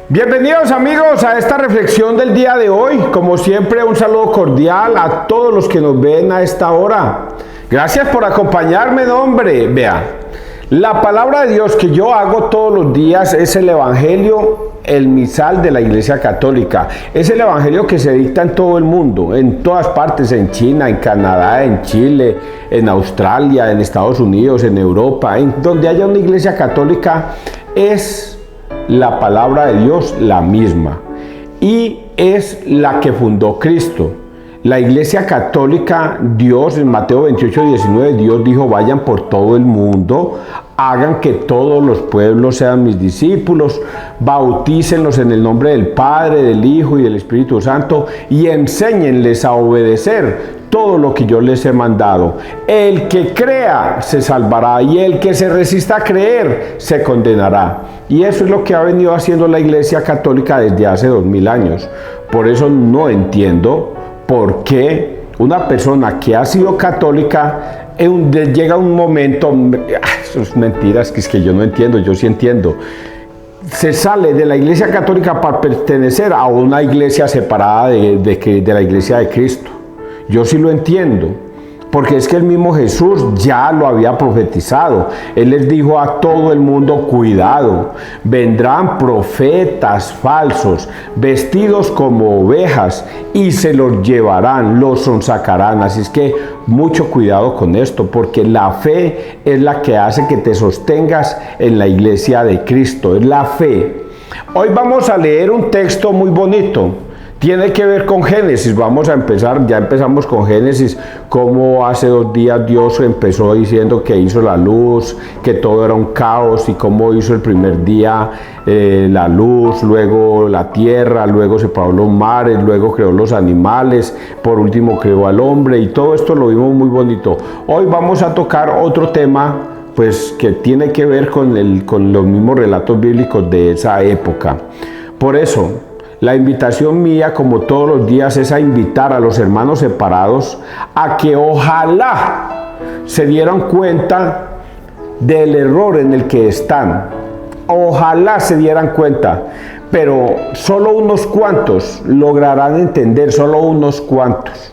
Bienvenidos amigos a esta reflexión del día de hoy. Como siempre, un saludo cordial a todos los que nos ven a esta hora. Gracias por acompañarme, hombre. Vea, la palabra de Dios que yo hago todos los días es el Evangelio, el misal de la Iglesia Católica. Es el Evangelio que se dicta en todo el mundo, en todas partes, en China, en Canadá, en Chile, en Australia, en Estados Unidos, en Europa, en donde haya una Iglesia Católica, es la palabra de Dios la misma y es la que fundó Cristo. La Iglesia Católica, Dios en Mateo 28:19, Dios dijo: vayan por todo el mundo, hagan que todos los pueblos sean mis discípulos, bautícenlos en el nombre del Padre, del Hijo y del Espíritu Santo y enséñenles a obedecer todo lo que yo les he mandado. El que crea se salvará y el que se resista a creer se condenará. Y eso es lo que ha venido haciendo la Iglesia Católica desde hace 2000 años. Por eso no entiendo por qué una persona que ha sido católica llega un momento, eso es mentiras, que es que yo no entiendo, yo sí entiendo. Se sale de la Iglesia Católica para pertenecer a una iglesia separada de la Iglesia de Cristo. Yo sí lo entiendo, porque es que el mismo Jesús ya lo había profetizado. Él les dijo a todo el mundo: cuidado, vendrán profetas falsos, vestidos como ovejas, y se los llevarán, los sonsacarán. Así es que mucho cuidado con esto, porque la fe es la que hace que te sostengas en la Iglesia de Cristo, es la fe. Hoy vamos a leer un texto muy bonito. Tiene que ver con Génesis. Vamos a empezar, ya empezamos con Génesis, como hace 2 días Dios empezó diciendo que hizo la luz, que todo era un caos, y cómo hizo el primer día la luz, luego la tierra, luego separó los mares, luego creó los animales, por último creó al hombre, y todo esto lo vimos muy bonito. Hoy vamos a tocar otro tema, pues que tiene que ver con los mismos relatos bíblicos de esa época. Por eso, la invitación mía, como todos los días, es a invitar a los hermanos separados a que ojalá se dieran cuenta del error en el que están. Ojalá se dieran cuenta, pero solo unos cuantos lograrán entender, solo unos cuantos.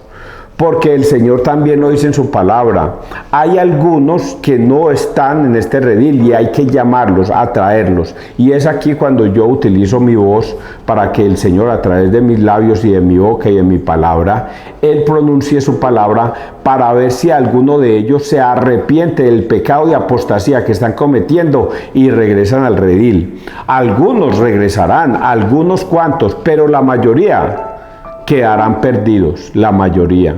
Porque el Señor también lo dice en su palabra. Hay algunos que no están en este redil y hay que llamarlos, atraerlos. Y es aquí cuando yo utilizo mi voz para que el Señor, a través de mis labios y de mi boca y de mi palabra, Él pronuncie su palabra para ver si alguno de ellos se arrepiente del pecado de apostasía que están cometiendo y regresan al redil. Algunos regresarán, algunos cuantos, pero la mayoría quedarán perdidos, la mayoría.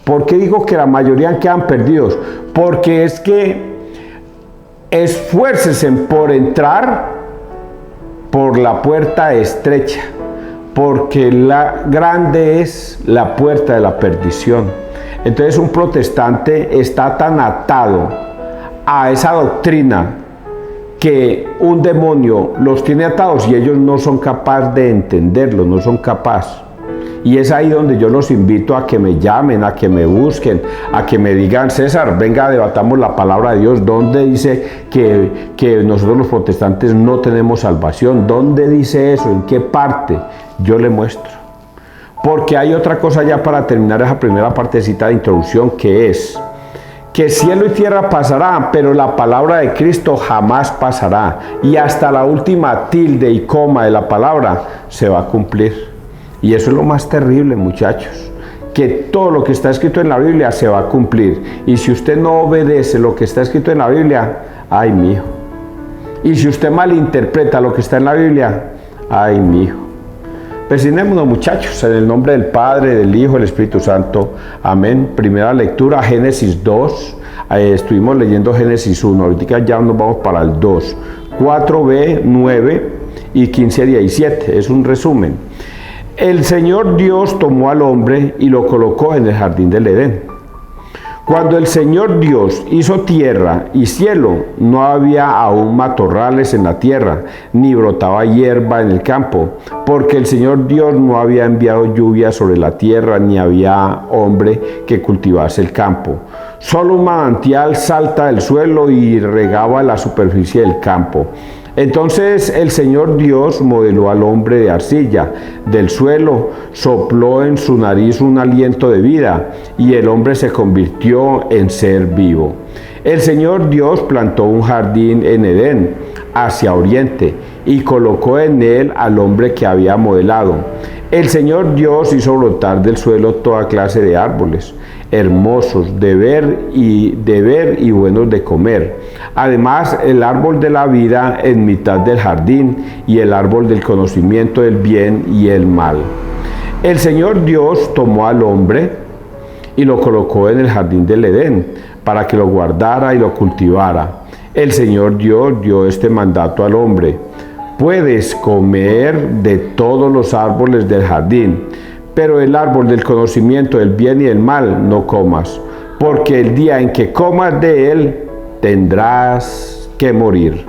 ¿Por qué digo que la mayoría quedan perdidos? Porque es que esfuércense por entrar por la puerta estrecha, porque la grande es la puerta de la perdición. Entonces un protestante está tan atado a esa doctrina que un demonio los tiene atados y ellos no son capaces de entenderlo, no son capaces. Y es ahí donde yo los invito a que me llamen, a que me busquen, a que me digan: César, venga, debatamos la palabra de Dios. ¿Dónde dice que nosotros los protestantes no tenemos salvación? ¿Dónde dice eso? ¿En qué parte? Yo le muestro. Porque hay otra cosa ya para terminar esa primera partecita de introducción, que es que cielo y tierra pasarán, pero la palabra de Cristo jamás pasará. Y hasta la última tilde y coma de la palabra se va a cumplir. Y eso es lo más terrible, muchachos, que todo lo que está escrito en la Biblia se va a cumplir. Y si usted no obedece lo que está escrito en la Biblia, ¡ay, mijo! Y si usted malinterpreta lo que está en la Biblia, ¡ay, mijo! Persignémonos, muchachos, en el nombre del Padre, del Hijo, del Espíritu Santo. Amén. Primera lectura, Génesis 2. Estuvimos leyendo Génesis 1. Ahorita ya nos vamos para el 2. 4b, 9 y 15 a 17. Es un resumen. El Señor Dios tomó al hombre y lo colocó en el jardín del Edén. Cuando el Señor Dios hizo tierra y cielo, no había aún matorrales en la tierra, ni brotaba hierba en el campo, porque el Señor Dios no había enviado lluvia sobre la tierra, ni había hombre que cultivase el campo. Solo un manantial salta del suelo y regaba la superficie del campo. Entonces el Señor Dios modeló al hombre de arcilla, del suelo, sopló en su nariz un aliento de vida, y el hombre se convirtió en ser vivo. El Señor Dios plantó un jardín en Edén, hacia oriente, y colocó en él al hombre que había modelado. El Señor Dios hizo brotar del suelo toda clase de árboles, hermosos de ver y buenos de comer. Además, el árbol de la vida en mitad del jardín y el árbol del conocimiento del bien y el mal. El Señor Dios tomó al hombre y lo colocó en el jardín del Edén para que lo guardara y lo cultivara. El Señor Dios dio este mandato al hombre: puedes comer de todos los árboles del jardín, pero el árbol del conocimiento del bien y del mal no comas, porque el día en que comas de él tendrás que morir.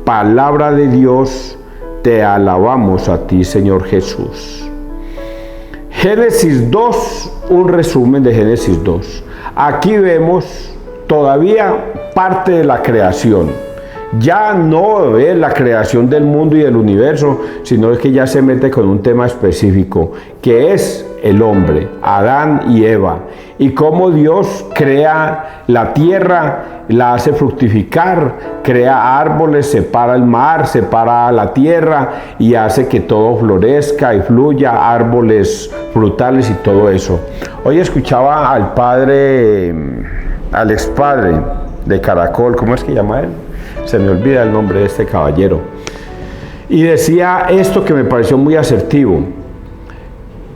Palabra de Dios, te alabamos a ti, Señor Jesús. Génesis 2, un resumen de Génesis 2. Aquí vemos todavía parte de la creación. Ya no es la creación del mundo y del universo, sino que ya se mete con un tema específico, que es el hombre, Adán y Eva, y cómo Dios crea la tierra, la hace fructificar, crea árboles, separa el mar, separa la tierra y hace que todo florezca y fluya, árboles frutales y todo eso. Hoy escuchaba al padre, al expadre de Caracol, ¿cómo es que llama él? Se me olvida el nombre de este caballero. Y decía esto que me pareció muy asertivo.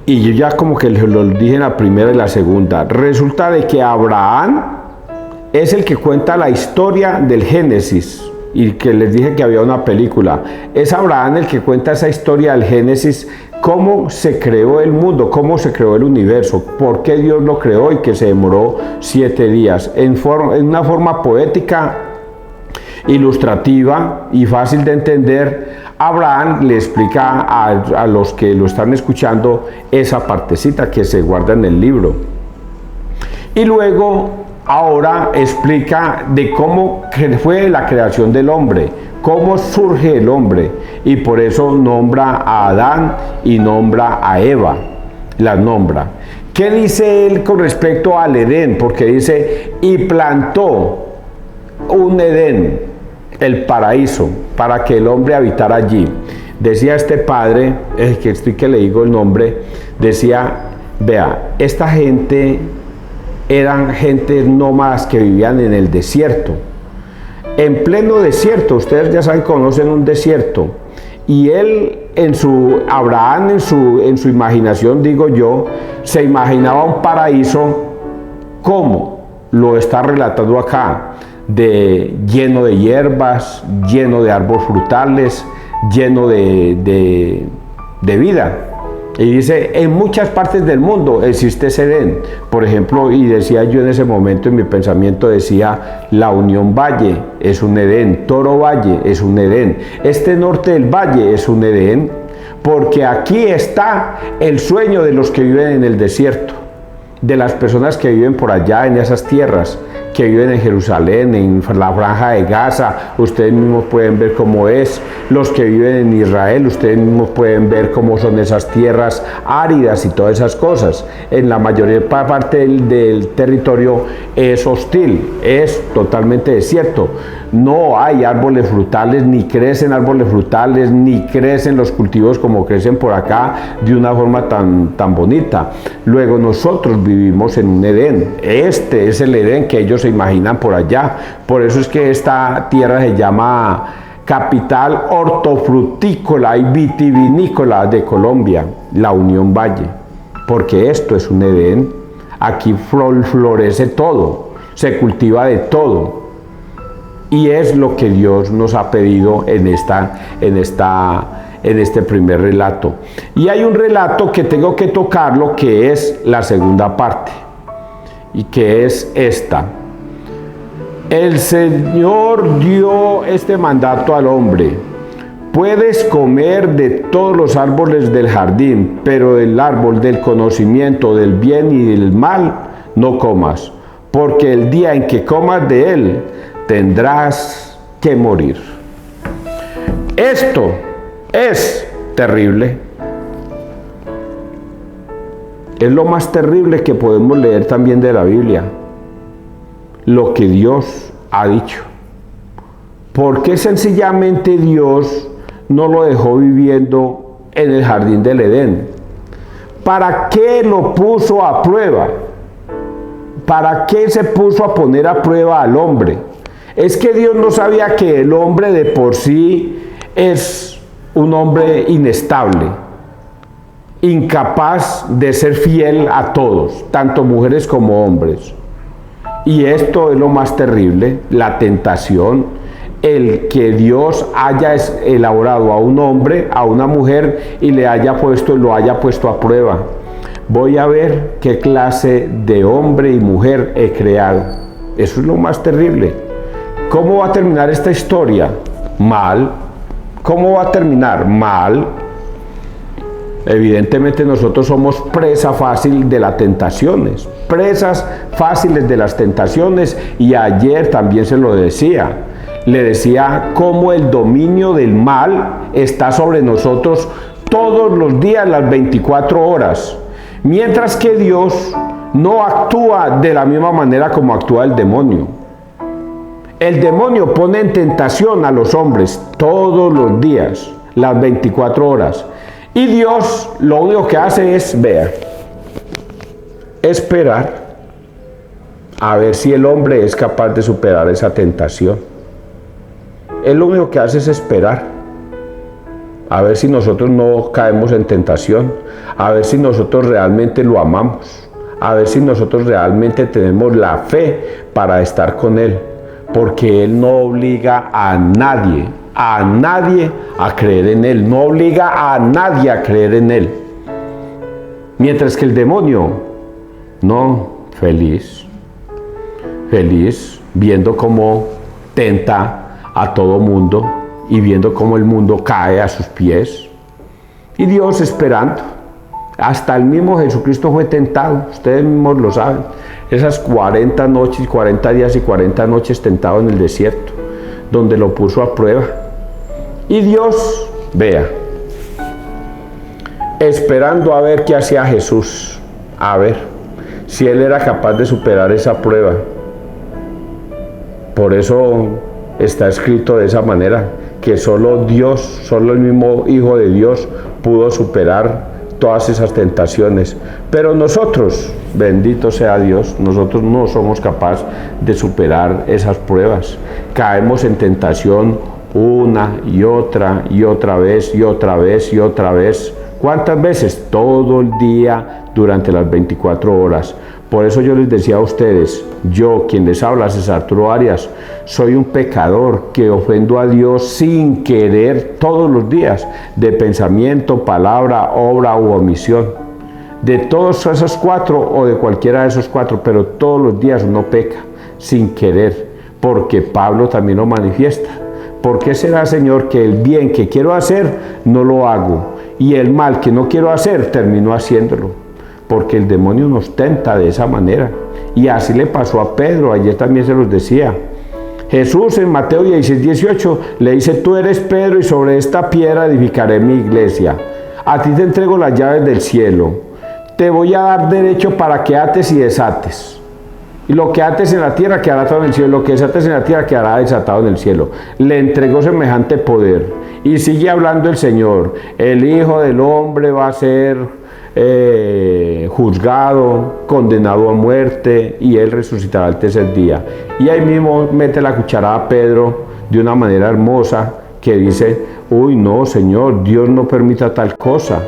Y yo ya como que lo dije en la primera y la segunda. Resulta de que Abraham es el que cuenta la historia del Génesis. Y que les dije que había una película. Es Abraham el que cuenta esa historia del Génesis. Cómo se creó el mundo, cómo se creó el universo, por qué Dios lo creó y que se demoró 7 días. En una forma poética, ilustrativa y fácil de entender, Abraham le explica a los que lo están escuchando esa partecita que se guarda en el libro. Y luego, ahora explica de cómo fue la creación del hombre, cómo surge el hombre, y por eso nombra a Adán y nombra a Eva, las nombra. ¿Qué dice él con respecto al Edén? Porque dice, y plantó un Edén, el paraíso, para que el hombre habitara allí. Decía este padre, que le digo el nombre, decía, vea, esta gente eran gente nómadas que vivían en el desierto. En pleno desierto, ustedes ya saben, conocen un desierto. Y él, Abraham en su imaginación, digo yo, se imaginaba un paraíso como lo está relatando acá, lleno de hierbas, lleno de árboles frutales, lleno de vida. Y dice, en muchas partes del mundo existe ese Edén. Por ejemplo, y decía yo en ese momento en mi pensamiento, decía, la Unión Valle es un Edén, Toro Valle es un Edén, este norte del valle es un Edén, porque aquí está el sueño de los que viven en el desierto, de las personas que viven por allá en esas tierras, que viven en Jerusalén, en la franja de Gaza. Ustedes mismos pueden ver cómo es. Los que viven en Israel, ustedes mismos pueden ver cómo son esas tierras áridas y todas esas cosas. En la mayoría parte del territorio es hostil, es totalmente desierto. No hay árboles frutales, ni crecen árboles frutales, ni crecen los cultivos como crecen por acá de una forma tan bonita. Luego nosotros vivimos en un Edén. Este es el Edén que ellos se imaginan por allá. Por eso es que esta tierra se llama capital hortofrutícola y vitivinícola de Colombia, la Unión Valle, porque esto es un Edén. Aquí florece todo, se cultiva de todo. Y es lo que Dios nos ha pedido en este primer relato. Y hay un relato que tengo que tocarlo, que es la segunda parte, y que es esta. El Señor dio este mandato al hombre: puedes comer de todos los árboles del jardín, pero del árbol del conocimiento del bien y del mal no comas, porque el día en que comas de él tendrás que morir. Esto es terrible. Es lo más terrible que podemos leer también de la Biblia. Lo que Dios ha dicho. ¿Por qué sencillamente Dios no lo dejó viviendo en el jardín del Edén? ¿Para qué lo puso a prueba? ¿Para qué se puso a poner a prueba al hombre? Es que Dios no sabía que el hombre de por sí es un hombre inestable, incapaz de ser fiel a todos, tanto mujeres como hombres. Y esto es lo más terrible, la tentación, el que Dios haya elaborado a un hombre, a una mujer y lo haya puesto a prueba. Voy a ver qué clase de hombre y mujer he creado. Eso es lo más terrible. ¿Cómo va a terminar esta historia? Mal. ¿Cómo va a terminar? Mal. Evidentemente nosotros somos presa fácil de las tentaciones, presas fáciles de las tentaciones, y ayer también se lo decía. Le decía cómo el dominio del mal está sobre nosotros todos los días, las 24 horas. Mientras que Dios no actúa de la misma manera como actúa el demonio. El demonio pone en tentación a los hombres todos los días, las 24 horas. Y Dios lo único que hace es esperar a ver si el hombre es capaz de superar esa tentación. Él lo único que hace es esperar a ver si nosotros no caemos en tentación, a ver si nosotros realmente lo amamos, a ver si nosotros realmente tenemos la fe para estar con Él, porque Él no obliga a nadie a creer en Él, no obliga a nadie a creer en Él. Mientras que el demonio, no, feliz, viendo cómo tenta a todo mundo y viendo cómo el mundo cae a sus pies. Y Dios esperando. Hasta el mismo Jesucristo fue tentado, ustedes mismos lo saben. Esas 40 noches, 40 días y 40 noches tentado en el desierto, donde lo puso a prueba. Y Dios, esperando a ver qué hacía Jesús, a ver si Él era capaz de superar esa prueba. Por eso está escrito de esa manera, que solo Dios, solo el mismo Hijo de Dios pudo superar todas esas tentaciones. Pero nosotros, bendito sea Dios, nosotros no somos capaces de superar esas pruebas. Caemos en tentación una y otra vez y otra vez y otra vez. ¿Cuántas veces? Todo el día, durante las 24 horas. Por eso yo les decía a ustedes, yo, quien les habla, César Arturo Arias, soy un pecador que ofendo a Dios sin querer todos los días, de pensamiento, palabra, obra u omisión. De todos esos 4 o de cualquiera de esos 4, pero todos los días uno peca sin querer, porque Pablo también lo manifiesta. ¿Por qué será, Señor, que el bien que quiero hacer no lo hago y el mal que no quiero hacer termino haciéndolo? Porque el demonio nos tenta de esa manera. Y así le pasó a Pedro, ayer también se los decía. Jesús en Mateo 16:18 le dice: tú eres Pedro y sobre esta piedra edificaré mi iglesia. A ti te entrego las llaves del cielo. Te voy a dar derecho para que ates y desates. Y lo que ates en la tierra quedará atado en el cielo, lo que desates en la tierra quedará desatado en el cielo. Le entregó semejante poder. Y sigue hablando el Señor: el Hijo del Hombre va a ser juzgado, condenado a muerte, y Él resucitará al tercer día. Y ahí mismo mete la cucharada a Pedro de una manera hermosa, que dice: uy, no, Señor, Dios no permita tal cosa.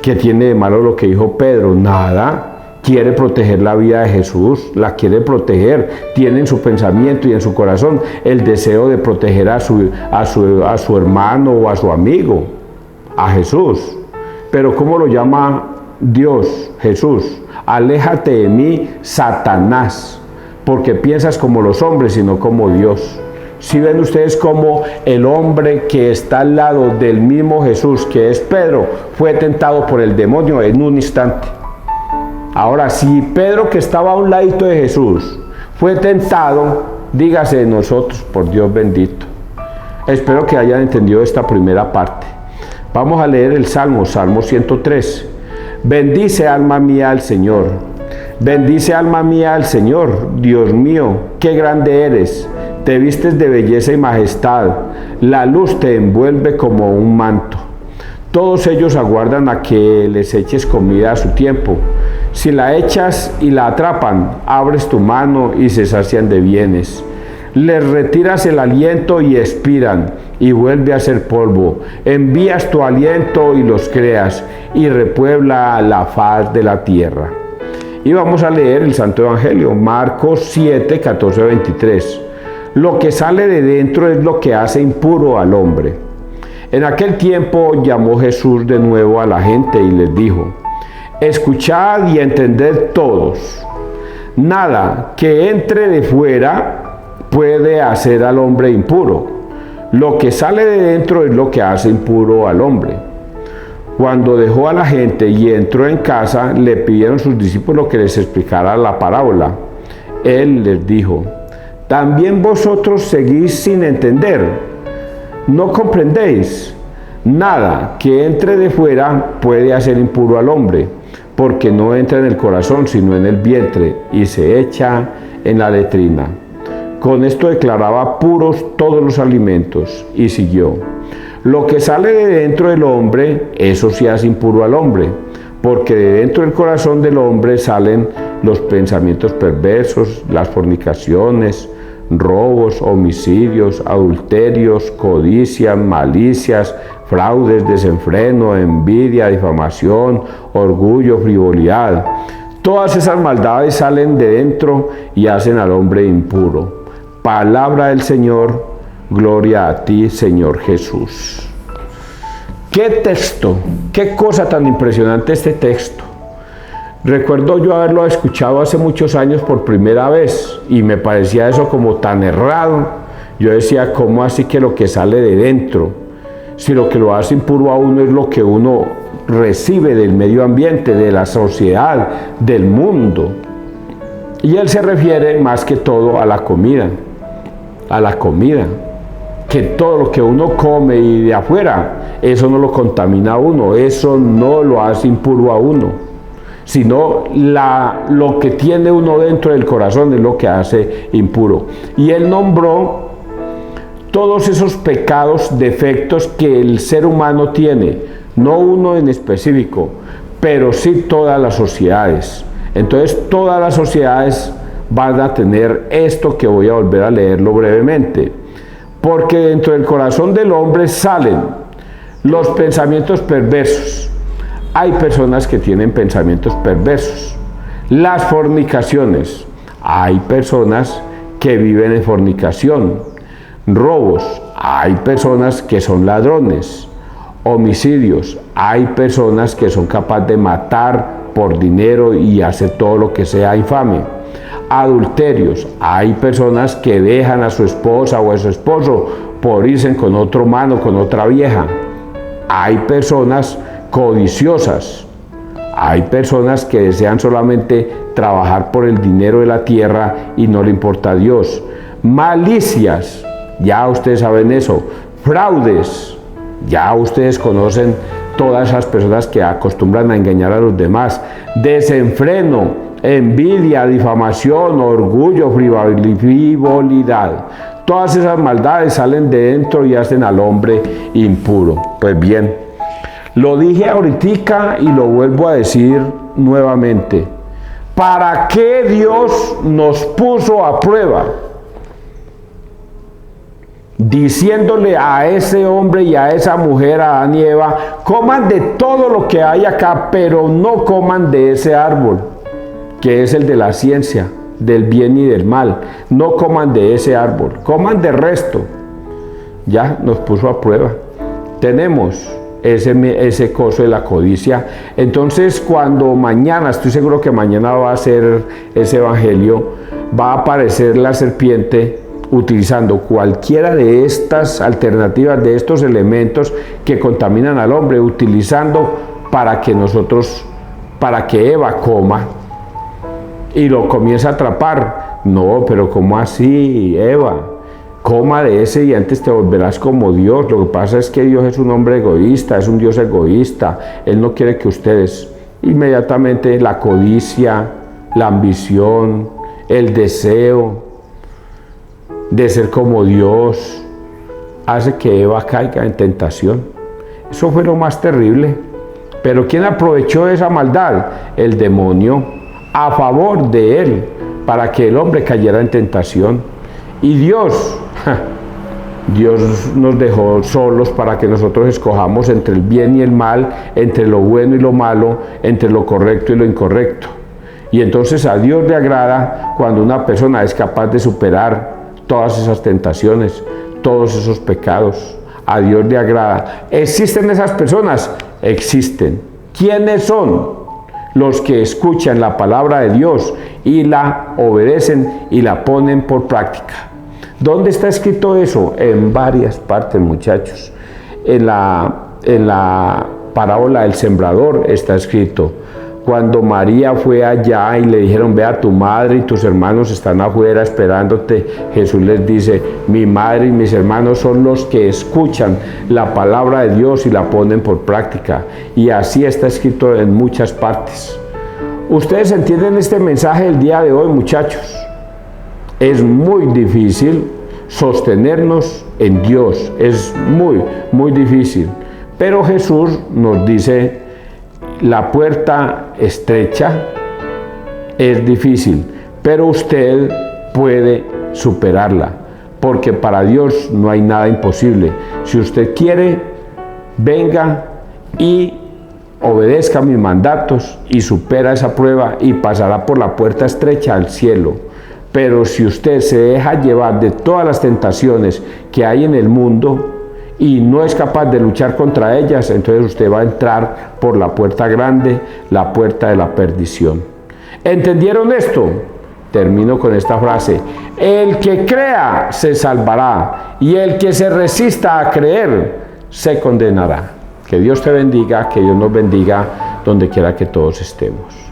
¿Qué tiene de malo lo que dijo Pedro? Nada. Quiere proteger la vida de Jesús, la quiere proteger, tiene en su pensamiento y en su corazón el deseo de proteger a su hermano o a su amigo, a Jesús. Pero ¿cómo lo llama Dios, Jesús? Aléjate de mí, Satanás, porque piensas como los hombres y no como Dios. Si ven ustedes cómo el hombre que está al lado del mismo Jesús, que es Pedro, fue tentado por el demonio en un instante. Ahora, si Pedro, que estaba a un ladito de Jesús, fue tentado, dígase de nosotros, por Dios bendito. Espero que hayan entendido esta primera parte. Vamos a leer el Salmo 103. Bendice alma mía al Señor. Bendice alma mía al Señor. Dios mío, qué grande eres. Te vistes de belleza y majestad. La luz te envuelve como un manto. Todos ellos aguardan a que les eches comida a su tiempo. Si la echas y la atrapan, abres tu mano y se sacian de bienes. Les retiras el aliento y expiran, y vuelve a ser polvo. Envías tu aliento y los creas, y repuebla la faz de la tierra. Y vamos a leer el Santo Evangelio, Marcos 7, 14, 23. Lo que sale de dentro es lo que hace impuro al hombre. En aquel tiempo llamó Jesús de nuevo a la gente y les dijo: escuchad y entended todos. Nada que entre de fuera puede hacer al hombre impuro. Lo que sale de dentro es lo que hace impuro al hombre. Cuando dejó a la gente y entró en casa, le pidieron sus discípulos que les explicara la parábola. Él les dijo: ¿también vosotros seguís sin entender? ¿No comprendéis? Nada que entre de fuera puede hacer impuro al hombre, porque no entra en el corazón, sino en el vientre, y se echa en la letrina. Con esto declaraba puros todos los alimentos, y siguió: lo que sale de dentro del hombre, eso sí hace impuro al hombre, porque de dentro del corazón del hombre salen los pensamientos perversos, las fornicaciones, robos, homicidios, adulterios, codicias, malicias, fraudes, desenfreno, envidia, difamación, orgullo, frivolidad. Todas esas maldades salen de dentro y hacen al hombre impuro. Palabra del Señor, gloria a ti, Señor Jesús. ¿Qué texto? ¿Qué cosa tan impresionante este texto? Recuerdo yo haberlo escuchado hace muchos años por primera vez y me parecía eso como tan errado. Yo decía, ¿cómo así que lo que sale de dentro? Si lo que lo hace impuro a uno es lo que uno recibe del medio ambiente, de la sociedad, del mundo. Y él se refiere más que todo a la comida. A la comida. Que todo lo que uno come y de afuera, eso no lo contamina a uno, eso no lo hace impuro a uno, sino lo que tiene uno dentro del corazón es lo que hace impuro. Y él nombró todos esos pecados, defectos que el ser humano tiene, no uno en específico, pero sí todas las sociedades. Entonces todas las sociedades van a tener esto que voy a volver a leerlo brevemente. Porque dentro del corazón del hombre salen los pensamientos perversos. Hay personas que tienen pensamientos perversos. Las fornicaciones. Hay personas que viven en fornicación. Robos. Hay personas que son ladrones. Homicidios. Hay personas que son capaces de matar por dinero y hacer todo lo que sea infame. Adulterios. Hay personas que dejan a su esposa o a su esposo por irse con otro mano, con otra vieja. Hay personas codiciosas. Hay personas que desean solamente trabajar por el dinero de la tierra y no le importa a Dios. Malicias. Ya ustedes saben eso. Fraudes. Ya ustedes conocen todas esas personas que acostumbran a engañar a los demás. Desenfreno. Envidia, difamación, orgullo, frivolidad. Todas esas maldades salen de dentro y hacen al hombre impuro. Pues bien, lo dije ahorita y lo vuelvo a decir nuevamente. ¿Para qué Dios nos puso a prueba? Diciéndole a ese hombre y a esa mujer, a Adán y Eva, coman de todo lo que hay acá, pero no coman de ese árbol, que es el de la ciencia, del bien y del mal. No coman de ese árbol, coman de resto. Ya nos puso a prueba. Tenemos ese coso de la codicia. Entonces cuando mañana, estoy seguro que mañana va a ser ese evangelio, va a aparecer la serpiente utilizando cualquiera de estas alternativas, de estos elementos que contaminan al hombre, utilizando para que Eva coma y lo comienza a atrapar. No, pero ¿cómo así, Eva? coma de ese y antes te volverás como Dios. Lo que pasa es que Dios es un hombre egoísta, es un Dios egoísta. Él no quiere que ustedes, inmediatamente la codicia, la ambición, el deseo de ser como Dios, hace que Eva caiga en tentación. Eso fue lo más terrible. Pero ¿quién aprovechó esa maldad? El demonio, a favor de él, para que el hombre cayera en tentación. Y Dios nos dejó solos para que nosotros escojamos entre el bien y el mal, entre lo bueno y lo malo, entre lo correcto y lo incorrecto. Y entonces a Dios le agrada cuando una persona es capaz de superar todas esas tentaciones, todos esos pecados. A Dios le agrada. ¿Existen esas personas? Existen. ¿Quiénes son? Los que escuchan la palabra de Dios y la obedecen y la ponen por práctica. ¿Dónde está escrito eso? En varias partes, muchachos. En la parábola del sembrador está escrito. Cuando María fue allá y le dijeron, ve a tu madre y tus hermanos están afuera esperándote, Jesús les dice, mi madre y mis hermanos son los que escuchan la palabra de Dios y la ponen por práctica. Y así está escrito en muchas partes. ¿Ustedes entienden este mensaje del día de hoy, muchachos? Es muy difícil sostenernos en Dios, es muy difícil. Pero Jesús nos dice, la puerta estrecha es difícil, pero usted puede superarla, porque para Dios no hay nada imposible. Si usted quiere, venga y obedezca mis mandatos y supera esa prueba y pasará por la puerta estrecha al cielo. Pero si usted se deja llevar de todas las tentaciones que hay en el mundo y no es capaz de luchar contra ellas, entonces usted va a entrar por la puerta grande, la puerta de la perdición. ¿Entendieron esto? Termino con esta frase. El que crea se salvará y el que se resista a creer se condenará. Que Dios te bendiga, que Dios nos bendiga donde quiera que todos estemos.